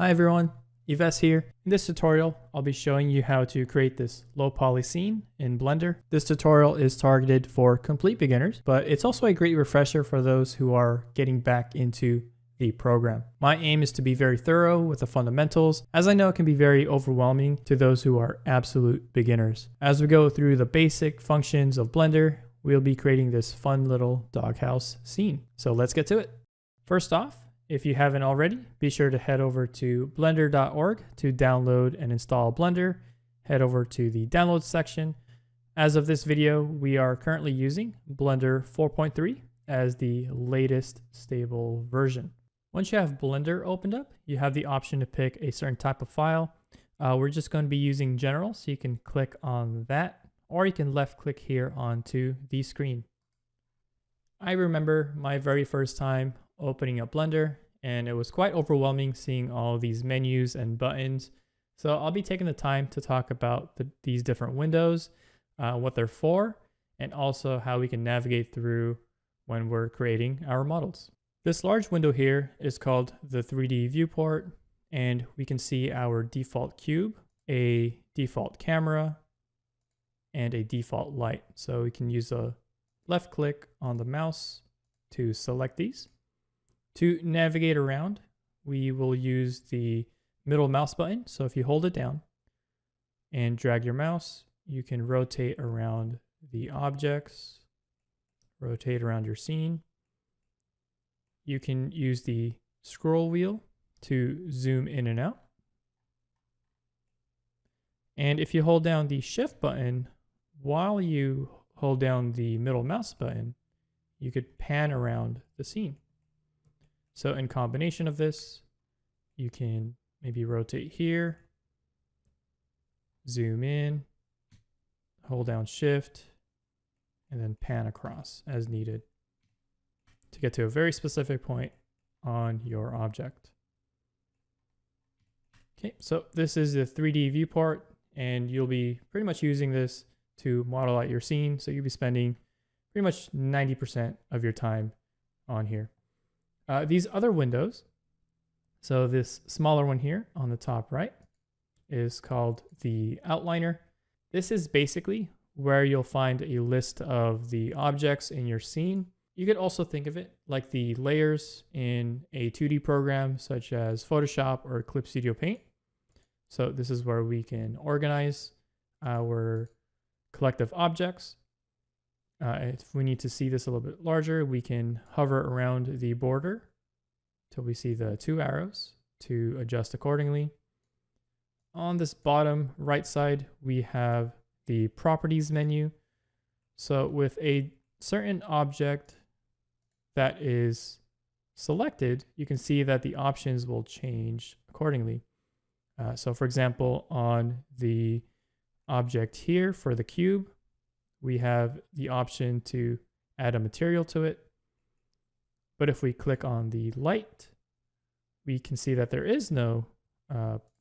Hi everyone, Yves here. In this tutorial, I'll be showing you how to create this low poly scene in Blender. This tutorial is targeted for complete beginners, but it's also a great refresher for those who are getting back into the program. My aim is to be very thorough with the fundamentals, as I know it can be very overwhelming to those who are absolute beginners. As we go through the basic functions of Blender, we'll be creating this fun little doghouse scene. So let's get to it. First off, if you haven't already, be sure to head over to blender.org to download and install Blender. Head over to the download section. As of this video, we are currently using Blender 4.3 as the latest stable version. Once you have Blender opened up, you have the option to pick a certain type of file. We're just going to be using general, so you can click on that, or you can left click here onto the screen. I remember my very first time opening up Blender, and it was quite overwhelming seeing all these menus and buttons. So I'll be taking the time to talk about these different windows, what they're for, and also how we can navigate through when we're creating our models. This large window here is called the 3D viewport, and we can see our default cube, a default camera, and a default light. So we can use a left click on the mouse to select these. To navigate around, we will use the middle mouse button. So if you hold it down and drag your mouse, you can rotate around the objects, rotate around your scene. You can use the scroll wheel to zoom in and out. And if you hold down the shift button while you hold down the middle mouse button, you could pan around the scene. So in combination of this, you can maybe rotate here, zoom in, hold down shift, and then pan across as needed to get to a very specific point on your object. Okay, so this is the 3D viewport, and you'll be pretty much using this to model out your scene. So you'll be spending pretty much 90% of your time on here. These other windows, so this smaller one here on the top right is called the outliner. This is basically where you'll find a list of the objects in your scene. You could also think of it like the layers in a 2D program such as Photoshop or Clip Studio Paint. So this is where we can organize our collective objects. If we need to see this a little bit larger, we can hover around the border till we see the two arrows to adjust accordingly. On this bottom right side, we have the properties menu. So with a certain object that is selected, you can see that the options will change accordingly. So for example, on the object here for the cube, we have the option to add a material to it. But if we click on the light, we can see that there is no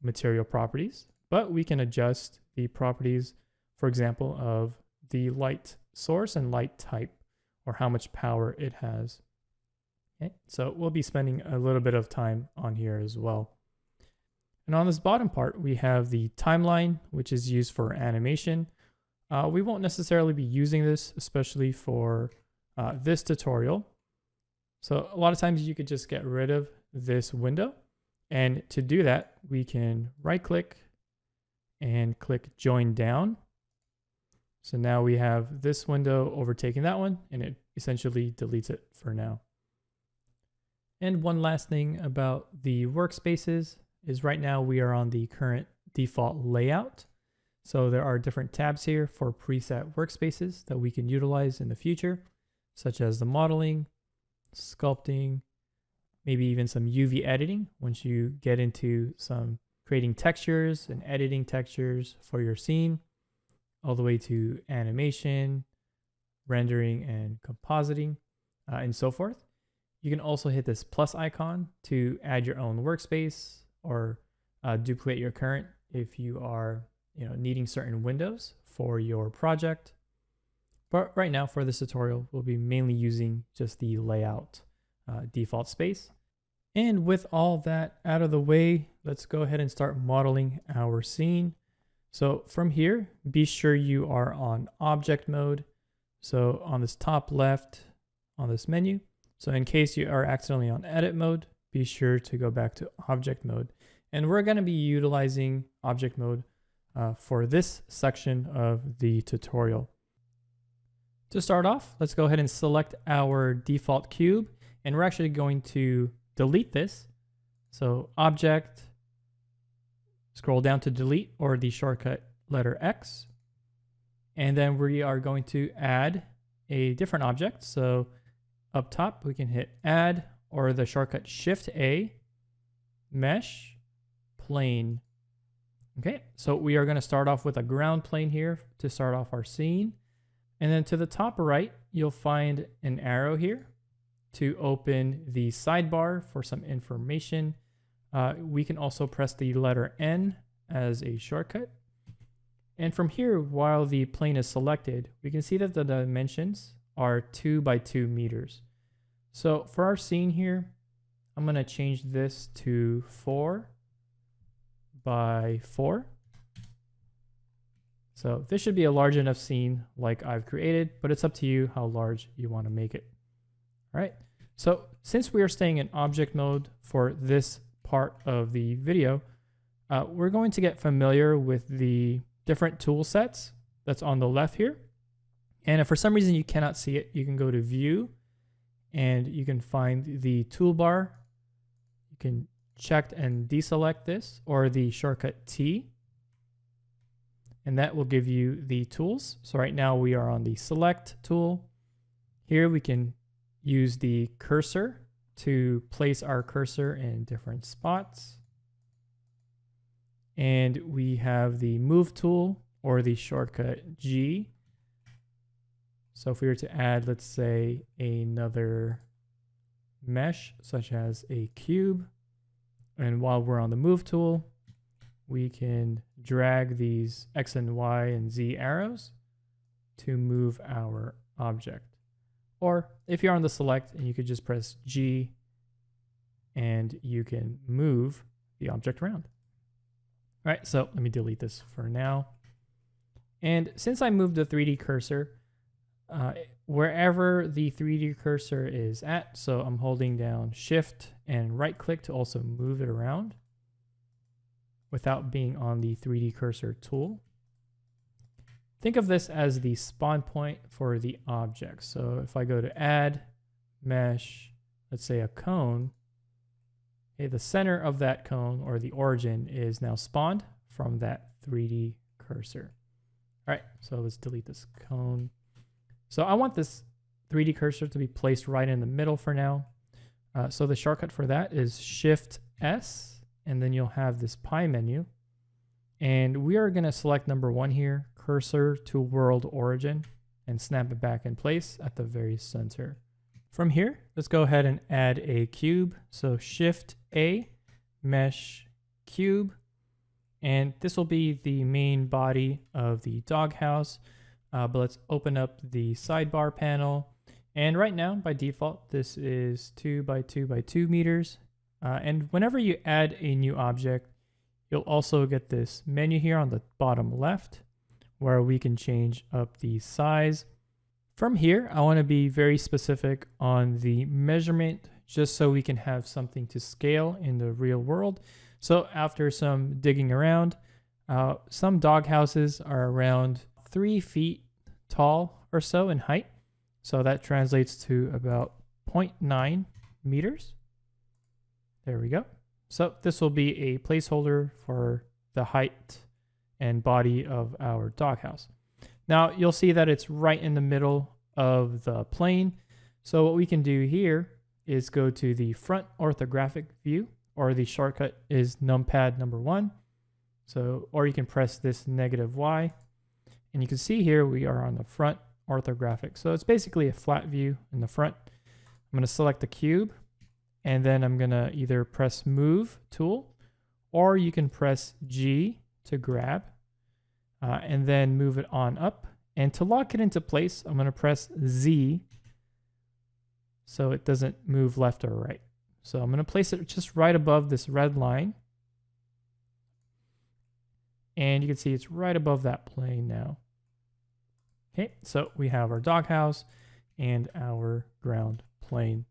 material properties, but we can adjust the properties, for example, of the light source and light type, or how much power it has. Okay, so we'll be spending a little bit of time on here as well. And on this bottom part, we have the timeline, which is used for animation. We won't necessarily be using this, especially for this tutorial. So a lot of times you could just get rid of this window. And to do that, we can right click and click join down. So now we have this window overtaking that one, and it essentially deletes it for now. And one last thing about the workspaces is right now we are on the current default layout. So there are different tabs here for preset workspaces that we can utilize in the future, such as the modeling, sculpting, maybe even some UV editing once you get into some creating textures and editing textures for your scene, all the way to animation, rendering and compositing, and so forth. You can also hit this plus icon to add your own workspace or duplicate your current if you are needing certain windows for your project. But right now for this tutorial, we'll be mainly using just the layout default space. And with all that out of the way, let's go ahead and start modeling our scene. So from here, be sure you are on object mode. So on this top left on this menu. So in case you are accidentally on edit mode, be sure to go back to object mode. And we're going to be utilizing object mode for this section of the tutorial. To start off, let's go ahead and select our default cube, and we're actually going to delete this. So object, scroll down to delete, or the shortcut letter X. And then we are going to add a different object. So up top, we can hit add, or the shortcut Shift A, mesh, plane. Okay, so we are going to start off with a ground plane here to start off our scene. And then to the top right, you'll find an arrow here to open the sidebar for some information. We can also press the letter N as a shortcut. And from here, while the plane is selected, we can see that the dimensions are 2 by 2 meters. So for our scene here, I'm going to change this to 4 by 4. So this should be a large enough scene like I've created, but it's up to you how large you want to make it. All right. So since we are staying in object mode for this part of the video, we're going to get familiar with the different tool sets that's on the left here. And if for some reason you cannot see it, you can go to view and you can find the toolbar. You can check and deselect this, or the shortcut T, and that will give you the tools. So right now we are on the select tool. Here we can use the cursor to place our cursor in different spots. And we have the move tool, or the shortcut G. So if we were to add, let's say, another mesh, such as a cube, and while we're on the move tool, we can drag these X and Y and Z arrows to move our object. Or if you're on the select, and you could just press G and you can move the object around. All right, so let me delete this for now. And since I moved the 3D cursor, wherever the 3D cursor is at, so I'm holding down Shift and right click to also move it around without being on the 3D cursor tool. Think of this as the spawn point for the object. So if I go to add, mesh, let's say a cone, okay, the center of that cone, or the origin, is now spawned from that 3D cursor. All right, so let's delete this cone. So I want this 3D cursor to be placed right in the middle for now. So the shortcut for that is Shift S, and then you'll have this pie menu. And we are going to select number 1 here, cursor to world origin, and snap it back in place at the very center. From here, let's go ahead and add a cube. So Shift A, mesh, cube, and this will be the main body of the doghouse. But let's open up the sidebar panel. And right now, by default, this is 2 by 2 by 2 meters. And whenever you add a new object, you'll also get this menu here on the bottom left, where we can change up the size. From here, I want to be very specific on the measurement, just so we can have something to scale in the real world. So after some digging around, some doghouses are around 3 feet tall or so in height. So that translates to about 0.9 meters. There we go. So this will be a placeholder for the height and body of our doghouse. Now you'll see that it's right in the middle of the plane. So what we can do here is go to the front orthographic view, or the shortcut is numpad number 1. So, or you can press this -Y, and you can see here we are on the front orthographic. So it's basically a flat view in the front. I'm going to select the cube, and then I'm going to either press move tool, or you can press G to grab, and then move it on up. And to lock it into place, I'm going to press Z so it doesn't move left or right. So I'm going to place it just right above this red line. And you can see it's right above that plane now. Okay, so we have our doghouse and our ground plane.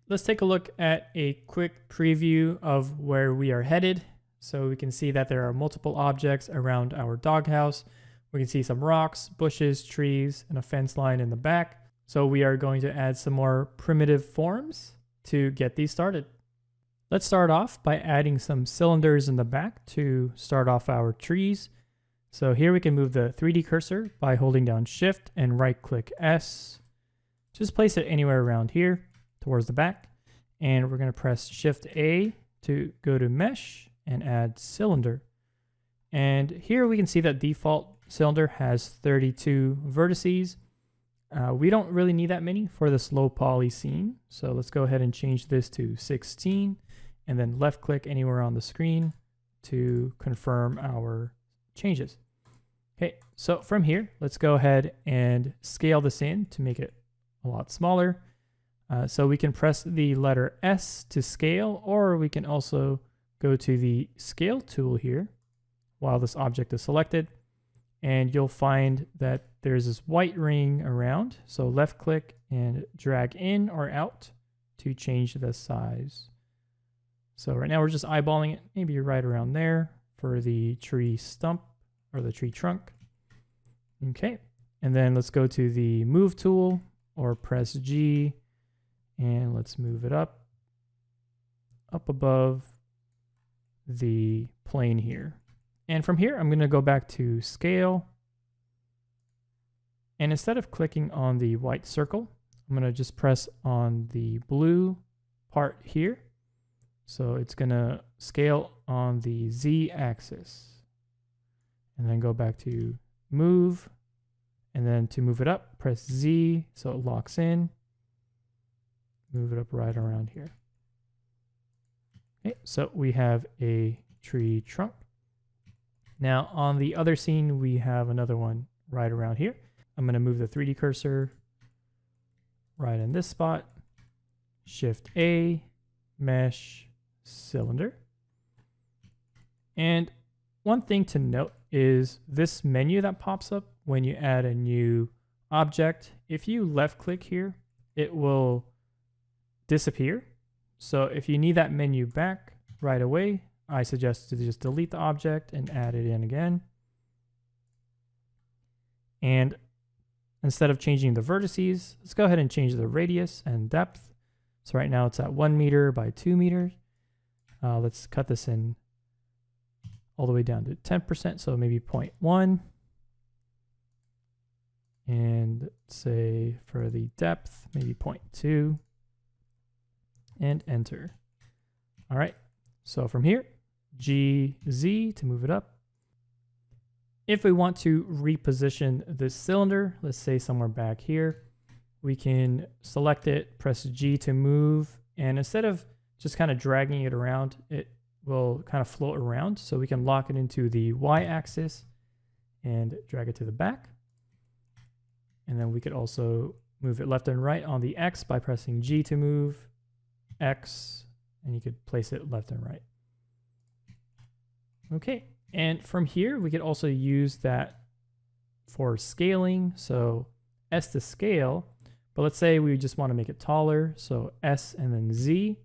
Let's take a look at a quick preview of where we are headed. So we can see that there are multiple objects around our doghouse. We can see some rocks, bushes, trees, and a fence line in the back. So we are going to add some more primitive forms to get these started. Let's start off by adding some cylinders in the back to start off our trees. So here we can move the 3D cursor by holding down Shift and right-click S. Just place it anywhere around here towards the back. And we're going to press Shift A to go to Mesh and add Cylinder. And here we can see that default cylinder has 32 vertices. We don't really need that many for this low poly scene. So let's go ahead and change this to 16 and then left click anywhere on the screen to confirm our changes. Okay, so from here, let's go ahead and scale this in to make it a lot smaller. So we can press the letter S to scale, or we can also go to the scale tool here while this object is selected. And you'll find that there's this white ring around. So left click and drag in or out to change the size. So right now we're just eyeballing it, maybe right around there for the tree stump or the tree trunk. Okay, and then let's go to the move tool or press G and let's move it up above the plane here. And from here, I'm going to go back to scale. And instead of clicking on the white circle, I'm going to just press on the blue part here. So it's going to scale on the Z axis. And then go back to move. And then to move it up, press Z so it locks in. Move it up right around here. Okay, so we have a tree trunk. Now on the other scene, we have another one right around here. I'm going to move the 3D cursor right in this spot. Shift A, Mesh, Cylinder. And one thing to note is this menu that pops up when you add a new object. If you left click here, it will disappear. So if you need that menu back right away, I suggest to just delete the object and add it in again. And instead of changing the vertices, let's go ahead and change the radius and depth. So right now it's at 1 meter by 2 meters. Let's cut this in all the way down to 10%, so maybe 0.1. And say for the depth, maybe 0.2. And enter. All right, so from here, GZ to move it up. If we want to reposition this cylinder, let's say somewhere back here, we can select it, press G to move, and instead of just kind of dragging it around, it will kind of float around. So we can lock it into the Y axis and drag it to the back. And then we could also move it left and right on the X by pressing G to move, X, and you could place it left and right. Okay, and from here, we could also use that for scaling. So S to scale, but let's say we just want to make it taller. So S and then Z.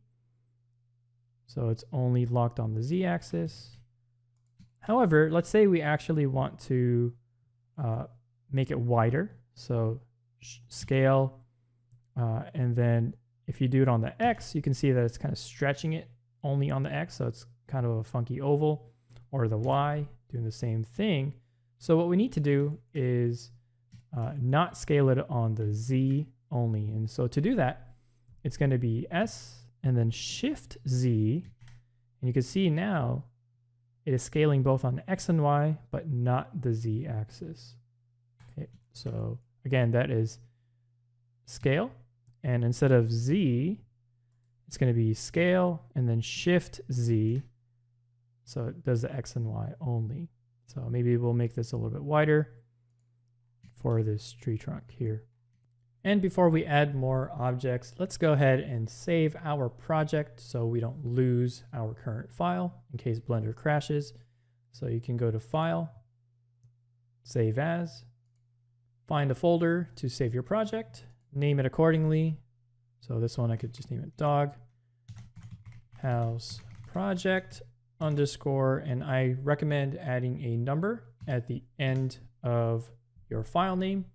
So it's only locked on the Z axis. However, let's say we actually want to make it wider. So scale, and then if you do it on the X, you can see that it's kind of stretching it only on the X. So it's kind of a funky oval, or the Y doing the same thing. So what we need to do is not scale it on the Z only. And so to do that, it's going to be S and then Shift Z. And you can see now it is scaling both on the X and Y, but not the Z axis. Okay, so again, that is scale. And instead of Z, it's going to be scale and then Shift Z. So it does the X and Y only. So maybe we'll make this a little bit wider for this tree trunk here. And before we add more objects, let's go ahead and save our project so we don't lose our current file in case Blender crashes. So you can go to File, Save As, find a folder to save your project, name it accordingly. So this one I could just name it Dog House Project underscore, and I recommend adding a number at the end of your file name.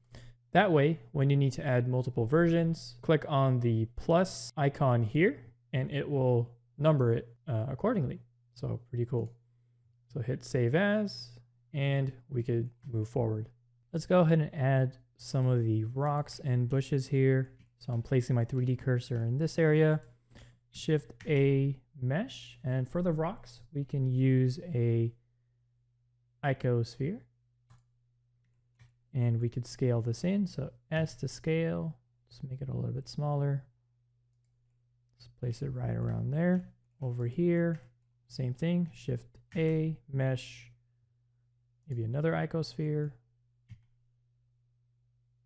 That way, when you need to add multiple versions, click on the plus icon here and it will number it accordingly. So pretty cool. So hit Save As and we could move forward. Let's go ahead and add some of the rocks and bushes here. So I'm placing my 3D cursor in this area. Shift A mesh, and for the rocks, we can use a icosphere. And we could scale this in. So S to scale, just make it a little bit smaller. Just place it right around there. Over here, same thing, Shift A, mesh, maybe another icosphere.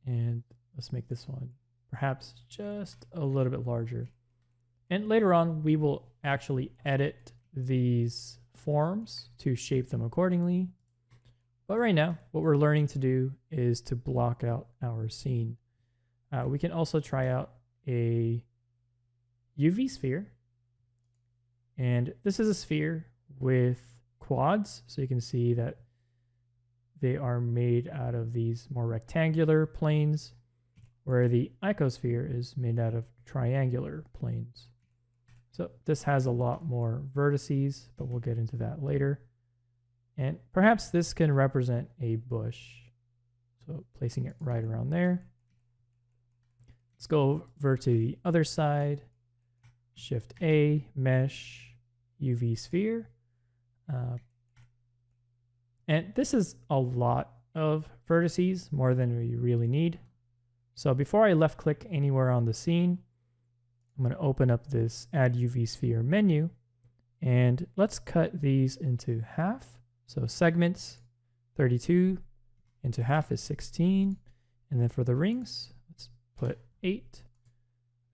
And let's make this one perhaps just a little bit larger. And later on, we will actually edit these forms to shape them accordingly. But right now, what we're learning to do is to block out our scene. We can also try out a UV sphere. And this is a sphere with quads. So you can see that they are made out of these more rectangular planes, where the icosphere is made out of triangular planes. So this has a lot more vertices, but we'll get into that later. And perhaps this can represent a bush. So placing it right around there. Let's go over to the other side. Shift A, mesh, UV sphere. And this is a lot of vertices, more than we really need. So before I left click anywhere on the scene, I'm going to open up this Add UV Sphere menu. And let's cut these into half. So segments, 32 into half is 16. And then for the rings, let's put 8.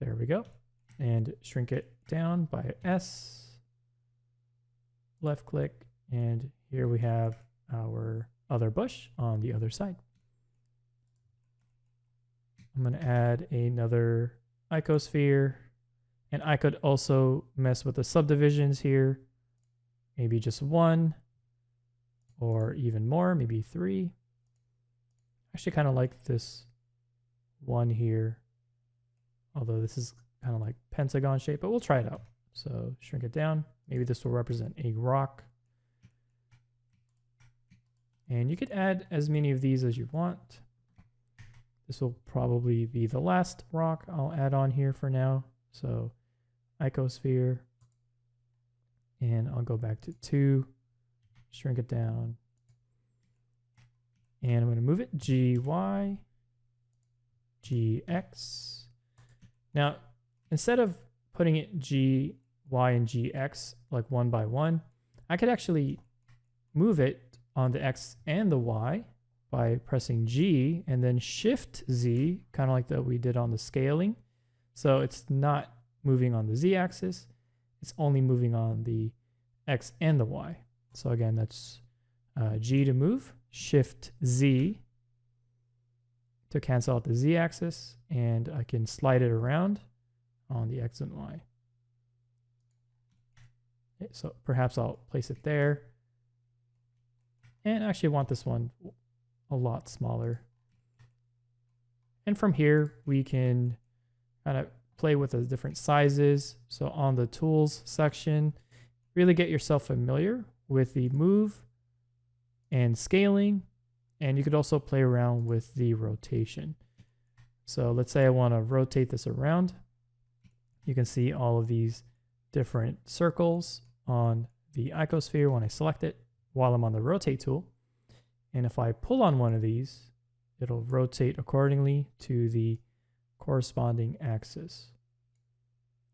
There we go. And shrink it down by S. Left click. And here we have our other bush on the other side. I'm going to add another icosphere. And I could also mess with the subdivisions here. Maybe just 1. Or even more, maybe 3. Actually kind of like this one here. Although this is kind of like pentagon shape, but we'll try it out. So shrink it down. Maybe this will represent a rock. And you could add as many of these as you want. This will probably be the last rock I'll add on here for now. So icosphere. And I'll go back to 2. Shrink it down. And I'm going to move it GY, GX. Now, instead of putting it GY and GX like one by one, I could actually move it on the X and the Y by pressing G and then Shift Z, kind of like that we did on the scaling. So it's not moving on the Z axis, it's only moving on the X and the Y. So again, that's G to move, Shift Z to cancel out the Z axis, and I can slide it around on the X and Y. Okay, so perhaps I'll place it there. And I actually want this one a lot smaller. And from here, we can kind of play with the different sizes. So on the tools section, really get yourself familiar with the move and scaling. And you could also play around with the rotation. So let's say I want to rotate this around. You can see all of these different circles on the icosphere when I select it while I'm on the rotate tool. And if I pull on one of these, it'll rotate accordingly to the corresponding axis.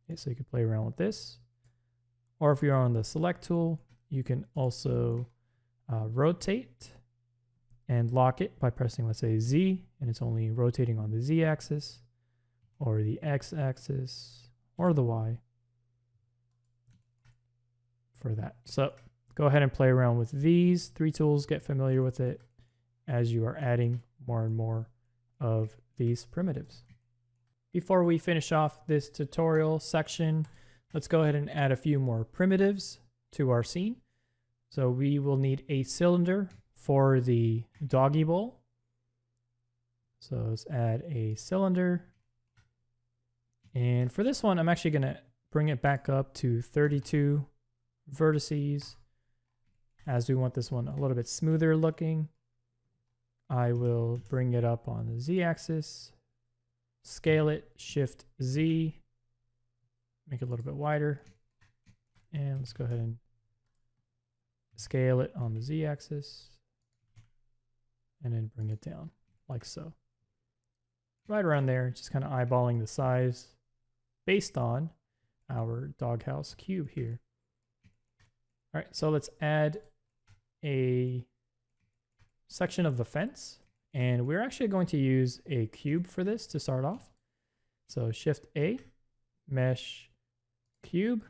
Okay, so you can play around with this. Or if you're on the select tool, you can also rotate and lock it by pressing, let's say, Z, and it's only rotating on the Z axis or the X axis or the Y for that. So go ahead and play around with these 3 tools, get familiar with it as you are adding more and more of these primitives. Before we finish off this tutorial section, let's go ahead and add a few more primitives to our scene. So we will need a cylinder for the doggy bowl. So let's add a cylinder. And for this one, I'm actually going to bring it back up to 32 vertices, as we want this one a little bit smoother looking. I will bring it up on the Z axis, scale it, Shift Z, make it a little bit wider, and let's go ahead and scale it on the Z axis, and then bring it down like so. Right around there, just kind of eyeballing the size based on our doghouse cube here. All right, so let's add a section of the fence, and we're actually going to use a cube for this to start off. So Shift A, Mesh, Cube,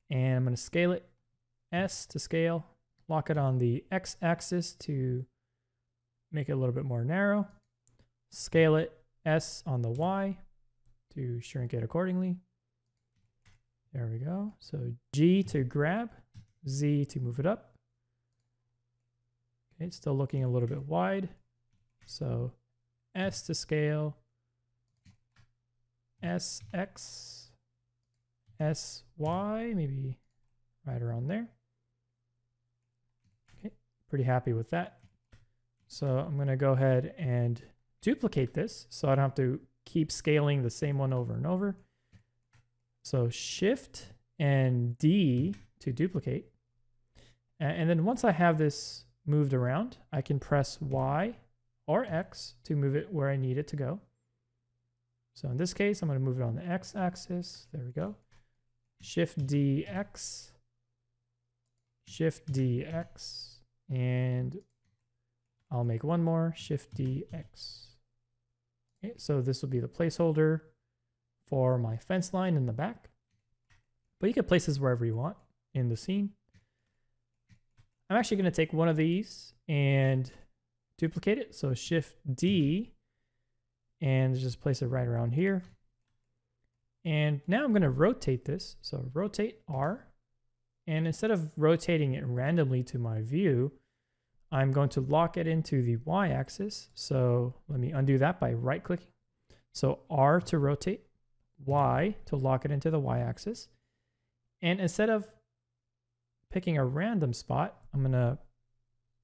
and I'm going to scale it, S to scale, lock it on the X axis to make it a little bit more narrow, scale it, S on the Y to shrink it accordingly. There we go. So G to grab, Z to move it up. Okay, it's still looking a little bit wide. So S to scale, SX, SY, maybe right around there. Okay, pretty happy with that. So I'm going to go ahead and duplicate this so I don't have to keep scaling the same one over and over. So Shift and D to duplicate. And then once I have this moved around, I can press Y or X to move it where I need it to go. So in this case, I'm going to move it on the X axis. There we go. Shift D X, Shift D X, and I'll make one more, Shift D X. Okay, so this will be the placeholder for my fence line in the back, but you can place this wherever you want in the scene. I'm actually going to take one of these and duplicate it. So Shift D and just place it right around here. And now I'm going to rotate this. So rotate R. And instead of rotating it randomly to my view, I'm going to lock it into the Y axis. So let me undo that by right clicking. So R to rotate, Y to lock it into the Y axis. And instead of picking a random spot, I'm going to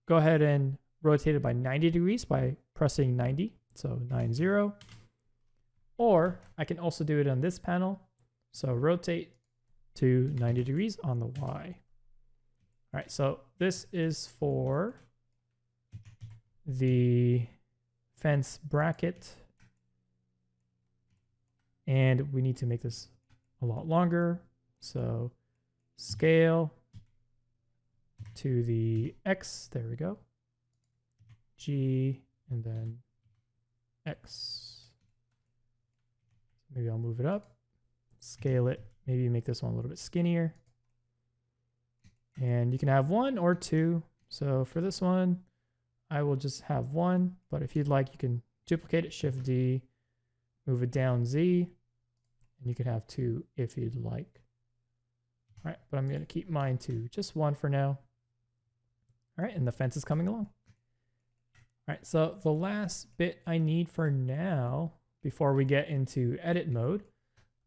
go ahead and rotate it by 90 degrees by pressing 90. So 90. Or I can also do it on this panel. So rotate to 90 degrees on the Y. All right, so this is for the fence bracket. And we need to make this a lot longer. So scale to the X, there we go. G, and then X. Maybe I'll move it up, scale it, maybe make this one a little bit skinnier. And you can have 1 or 2. So for this one, I will just have 1, but if you'd like, you can duplicate it, Shift D, move it down Z, and you can have 2 if you'd like. All right, but I'm going to keep mine to just 1 for now. All right, and the fence is coming along. All right, so the last bit I need for now, before we get into edit mode,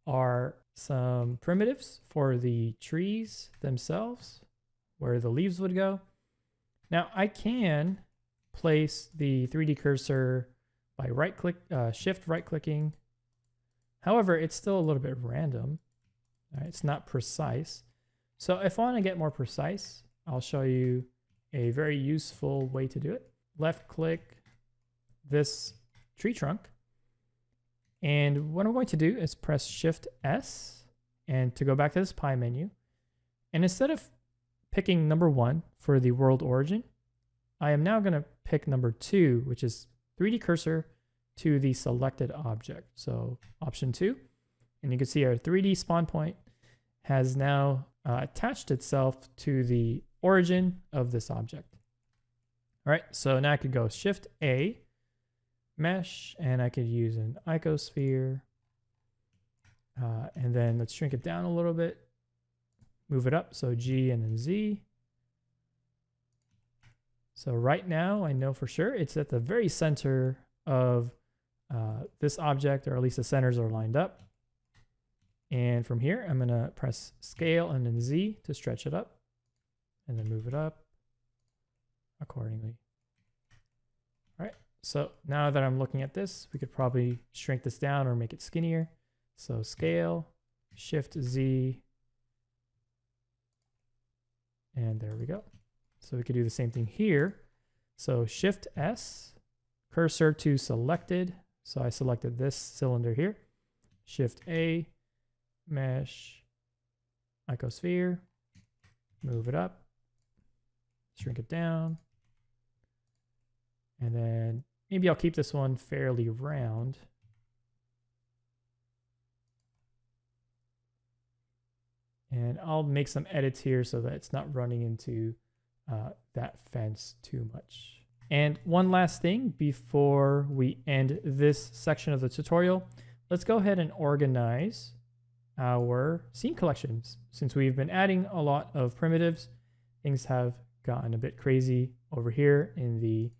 are some primitives for the trees themselves, where the leaves would go. Now I can place the 3D cursor by shift right clicking. However, it's still a little bit random. All right, it's not precise. So if I want to get more precise, I'll show you a very useful way to do it. Left click this tree trunk. And what I'm going to do is press Shift S and to go back to this pie menu. And instead of picking number 1 for the world origin, I am now going to pick number 2, which is 3D cursor to the selected object. So option 2, and you can see our 3D spawn point has now attached itself to the origin of this object. All right, so now I could go Shift A, mesh, and I could use an icosphere. And then let's shrink it down a little bit, move it up, so G and then Z. So right now I know for sure it's at the very center of this object, or at least the centers are lined up. And from here, I'm going to press scale and then Z to stretch it up and then move it up accordingly. All right, so now that I'm looking at this, we could probably shrink this down or make it skinnier. So scale, Shift Z, and there we go. So we could do the same thing here. So Shift S, cursor to selected. So I selected this cylinder here. Shift A, mesh, icosphere, move it up, shrink it down. And then maybe I'll keep this one fairly round. And I'll make some edits here so that it's not running into that fence too much. And one last thing before we end this section of the tutorial, let's go ahead and organize our scene collections. Since we've been adding a lot of primitives, things have gotten a bit crazy over here in the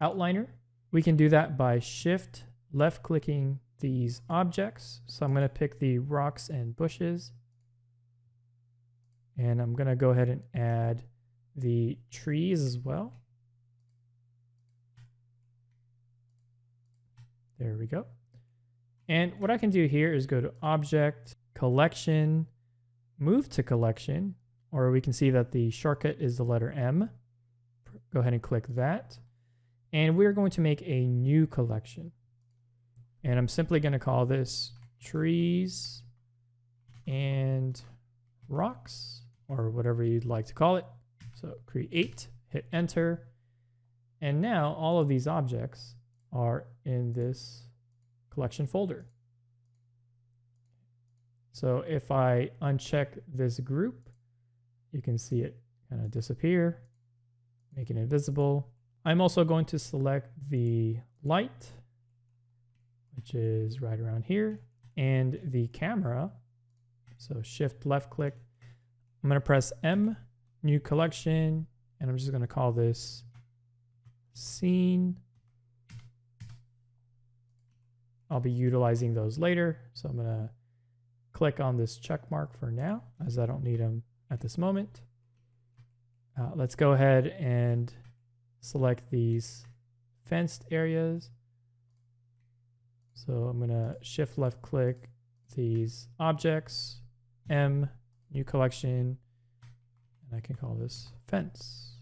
outliner. We can do that by Shift left clicking these objects. So I'm going to pick the rocks and bushes. And I'm going to go ahead and add the trees as well. There we go. And what I can do here is go to Object, Collection, Move to Collection, or we can see that the shortcut is the letter M. Go ahead and click that. And we're going to make a new collection. And I'm simply going to call this Trees and Rocks, or whatever you'd like to call it. So create, hit enter. And now all of these objects are in this collection folder. So if I uncheck this group, you can see it kind of disappear, making it invisible. I'm also going to select the light, which is right around here, and the camera. So Shift left click. I'm going to press M, new collection, and I'm just going to call this scene. I'll be utilizing those later. So I'm going to click on this check mark for now, as I don't need them at this moment. Let's go ahead and select these fenced areas. So I'm going to Shift left click these objects, M, new collection, and I can call this fence.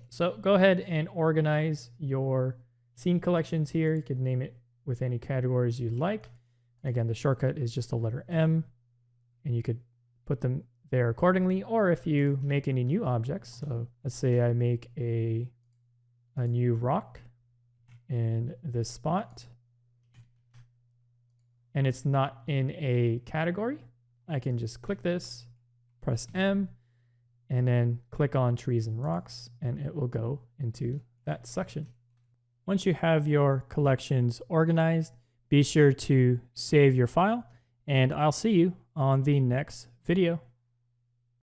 So go ahead and organize your scene collections here. You could name it with any categories you'd like. Again, the shortcut is just the letter M, and you could put them there accordingly. Or if you make any new objects, so let's say I make a new rock in this spot, and it's not in a category, I can just click this, press M, and then click on trees and rocks, and it will go into that section. Once you have your collections organized, be sure to save your file, and I'll see you on the next video.